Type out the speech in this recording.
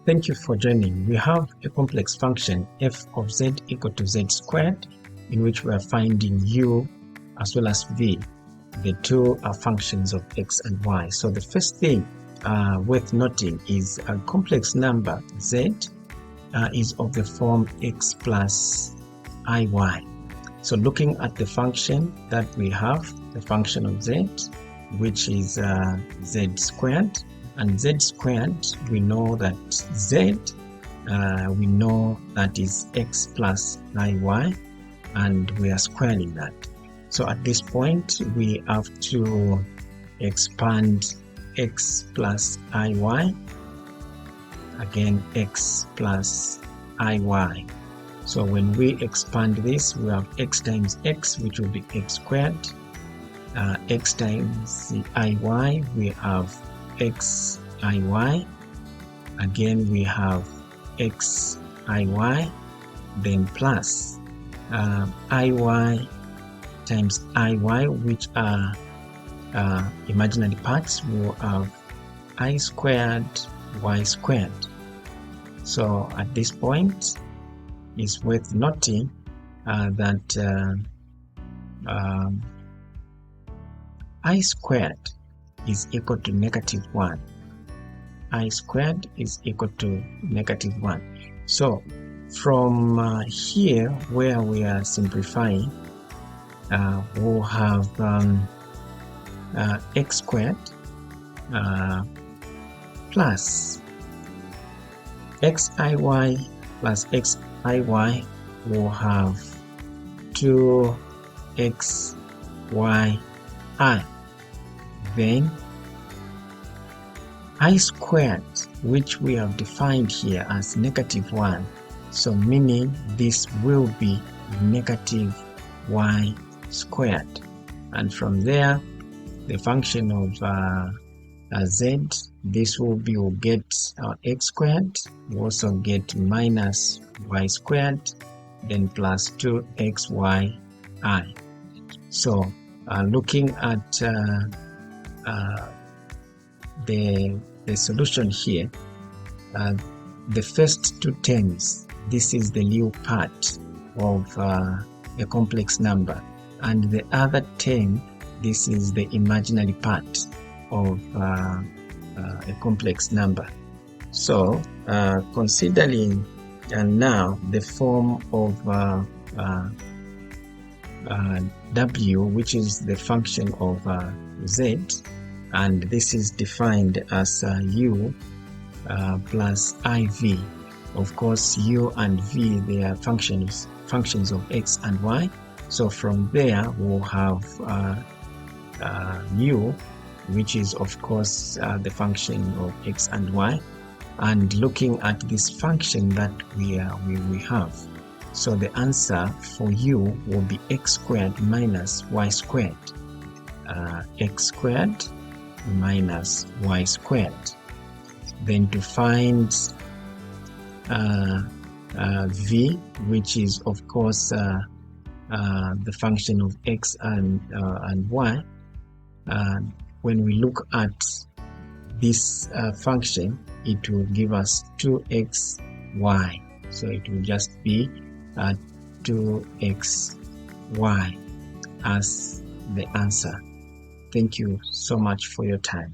Thank you for joining. We have a complex function f of z equal to z squared, in which we are finding u as well as v. The two are functions of x and y. So the first thing worth noting is a complex number z is of the form x plus iy. So looking at the function that we have, the function of z, which is z squared, and z squared, we know that z, we know that is x plus iy, and we are squaring that. So at this point, we have to expand x plus iy, again x plus iy. So when we expand this, we have x times x, which will be x squared. X times the iy, we have x iy. Again, we have x iy, then plus iy times iy, which are imaginary parts. We'll have I squared y squared. So at this point, it's worth noting that I squared is equal to -1. I squared is equal to -1. So from here, where we are simplifying, we'll have x squared plus xiy plus xiy will have 2xyi. Then I squared, which we have defined here as -1, so meaning this will be -y squared. And from there, the function of z, this will be, we'll get our x squared, we also get minus y squared, then plus 2xyi. So looking at the solution here, the first two terms, this is the real part of a complex number, and the other term, this is the imaginary part of a complex number. So considering now the form of w, which is the function of z, and this is defined as u plus iv. Of course, u and v, they are functions of x and y. So from there, we'll have u, which is of course the function of x and y. And looking at this function that we have, so the answer for u will be x squared minus y squared. X squared minus y squared. Then to find v, which is of course the function of x and y, when we look at this function, it will give us 2xy. So it will just be 2xy as the answer. Thank you so much for your time.